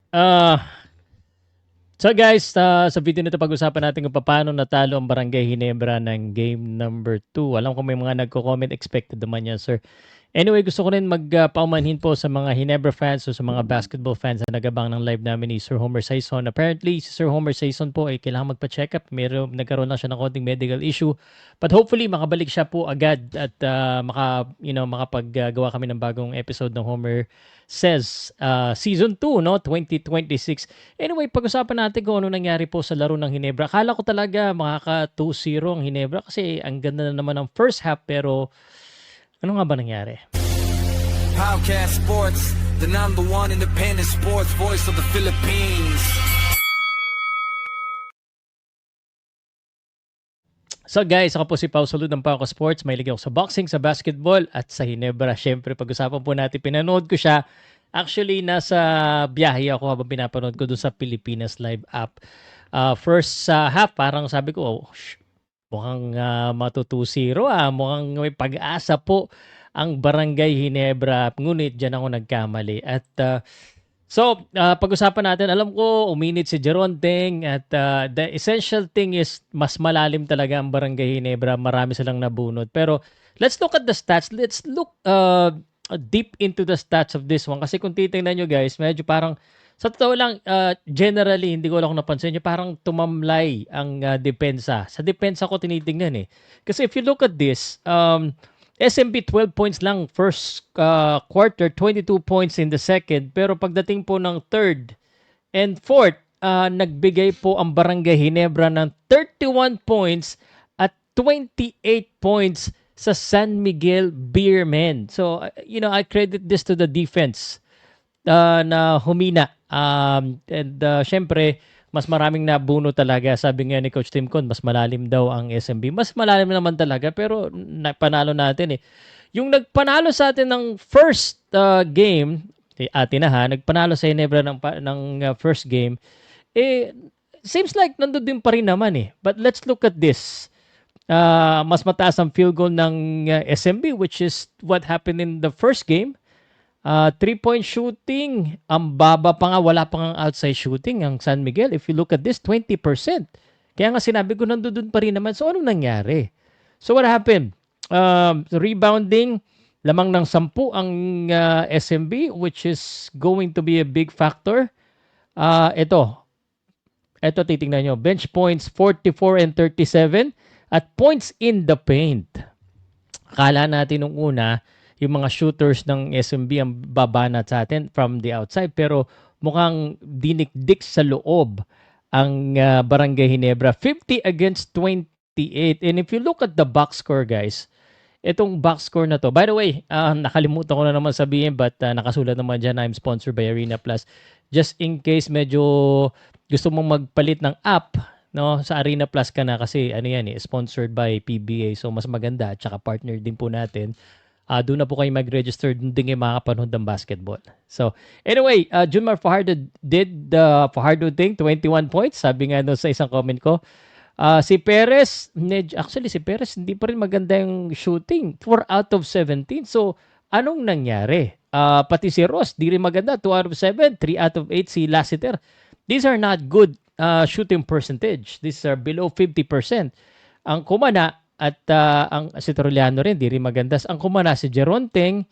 Ah, so guys, sa video nito pag-usapan natin kung paano natalo ang Barangay Ginebra ng game number 2. Alam ko may mga nagko-comment, expected naman yan, sir. Anyway, gusto ko rin magpaumanhin po sa mga Ginebra fans o sa mga basketball fans na nagabang ng live namin ni Sir Homer Saison. Apparently, si Sir Homer Saison po ay kailangan magpa-check up. Nagkaroon lang siya ng konting medical issue. But hopefully, makabalik siya po agad at makapaggawa kami ng bagong episode ng Homer Says Season 2, no? 2026. Anyway, pag-usapan natin kung ano nangyari po sa laro ng Ginebra. Akala ko talaga makaka 2-0 ang Ginebra kasi ang ganda na naman ng first half pero ano nga ba nangyari? Podcast Sports, the number one independent sports voice of the Philippines. So guys, ako po si Pau Salud ng Pauka Sports. Mahilig ako sa boxing, sa basketball at sa Ginebra. Siyempre, pag-usapan po natin, pinanood ko siya. Actually, nasa biyahe ako habang pinapanood ko doon sa Pilipinas Live app. First half, parang sabi ko, mukhang matutusiro mukhang may pag-asa po ang Barangay Ginebra. Ngunit dyan ako nagkamali. At pag-usapan natin, alam ko uminit si Jeronteng at the essential thing is mas malalim talaga ang Barangay Ginebra. Marami silang nabunot. Pero let's look at the stats. Let's look deep into the stats of this one. Kasi kung titingnan nyo guys, medyo parang sa totoo lang, generally, hindi ko lang napansin nyo, parang tumamlay ang depensa. Sa depensa ko tinitingnan eh. Kasi if you look at this, SMB 12 points lang first quarter, 22 points in the second. Pero pagdating po ng third and fourth, nagbigay po ang Barangay Ginebra ng 31 points at 28 points sa San Miguel Beermen. So, I credit this to the defense na humina. Syempre, mas maraming nabuno talaga. Sabi nga ni Coach Tim Con, mas malalim daw ang SMB. Mas malalim naman talaga, pero panalo natin eh. Yung nagpanalo sa atin ng first game, atin na ha, nagpanalo sa Ginebra ng first game, seems like nandun din pa rin naman eh. But let's look at this. Mas mataas ang field goal ng SMB, which is what happened in the first game. 3-point shooting, ang baba pa nga, wala pa nga outside shooting ang San Miguel. If you look at this, 20%. Kaya nga sinabi ko, nandun pa rin naman. So, anong nangyari? So, what happened? Rebounding, lamang ng 10 ang SMB, which is going to be a big factor. Ito, titingnan nyo. Bench points, 44 and 37. At points in the paint. Akala natin nung una, yung mga shooters ng SMB ang babanat sa atin from the outside. Pero mukhang dinikdik sa loob ang Barangay Ginebra. 50 against 28. And if you look at the box score, guys, itong box score na to. By the way, nakalimutan ko na naman sabihin but nakasulat naman dyan, I'm sponsored by Arena Plus. Just in case medyo gusto mong magpalit ng app, no, sa Arena Plus ka na kasi ano yan sponsored by PBA. So mas maganda at saka partner din po natin. Doon na po kayo mag-register, doon din kayo makakapanood ng basketball. So, anyway, Junmar Fajardo did the Fajardo thing, 21 points. Sabi nga doon sa isang comment ko. Si Perez, actually si Perez, hindi pa rin maganda yung shooting. 4 out of 17. So, anong nangyari? Pati si Ross, di rin maganda. 2 out of 7, 3 out of 8 si Lassiter. These are not good shooting percentage. These are below 50%. Ang kumana, at ang si Troliano rin, di rin maganda. Ang kumana si Jeronteng,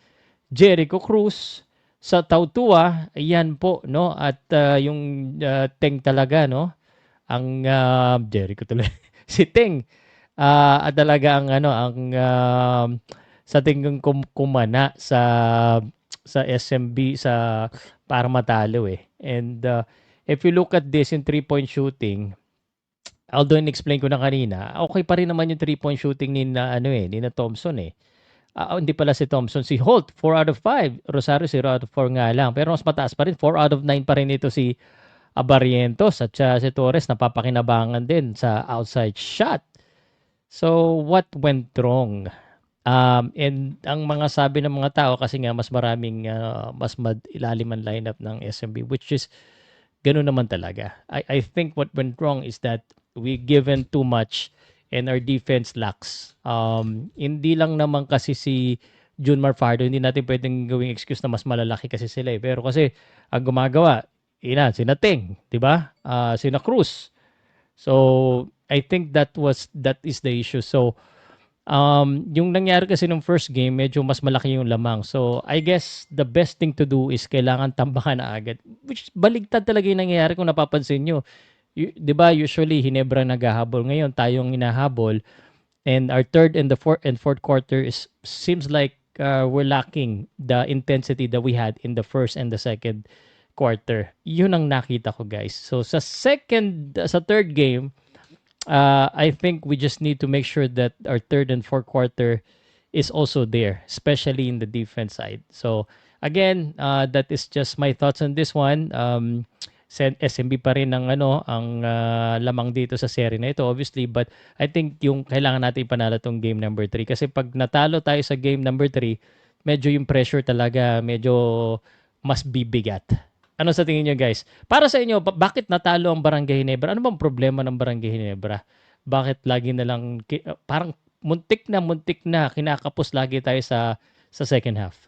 Jericho Cruz, sa Tautua, ayan po, no? At yung Teng talaga, no? Ang Jericho talaga. Si Teng, at talaga ang sa tingin kumana sa SMB sa para matalo eh. And if you look at this in 3-point shooting, although in-explain ko na kanina, okay pa rin naman yung 3-point shooting ni na Thompson eh. Hindi pala si Thompson, si Holt, 4 out of 5. Rosario, 0 out of 4 nga lang. Pero mas mataas pa rin, 4 out of 9 pa rin ito si Barrientos at si Torres, napapakinabangan din sa outside shot. So, what went wrong? And ang mga sabi ng mga tao, kasi nga mas maraming, mas ilalim ang lineup ng SMB, which is, ganun naman talaga. I think what went wrong is that we given too much and our defense lacks. Hindi lang naman kasi si Junmar Fajardo, hindi natin pwedeng gawing excuse na mas malalaki kasi sila eh. Pero kasi ang gumagawa, sina Teng, 'di ba? Sina Cruz. So, I think that is the issue. So, yung nangyari kasi nung first game, medyo mas malaki yung lamang. So, I guess the best thing to do is kailangan tambakan na agad. Which baligtad talaga yung nangyayari kung napapansin nyo. 'Di ba usually Hinebra naghahabol, ngayon tayong hinahabol, and our third and the fourth quarter is seems like we're lacking the intensity that we had in the first and the second quarter. Yun ang nakita ko, guys. So sa third game, I think we just need to make sure that our third and fourth quarter is also there, especially in the defense side. So again, that is just my thoughts on this one. SMB pa rin ang lamang dito sa serie na ito, obviously, but I think yung kailangan natin ipanalo tong game number 3 kasi pag natalo tayo sa game number 3, medyo yung pressure talaga medyo mas bibigat. Ano sa tingin nyo, guys? Para sa inyo, bakit natalo ang Barangay Ginebra? Ano bang problema ng Barangay Ginebra? Bakit lagi na lang parang muntik na kinakapos lagi tayo sa second half?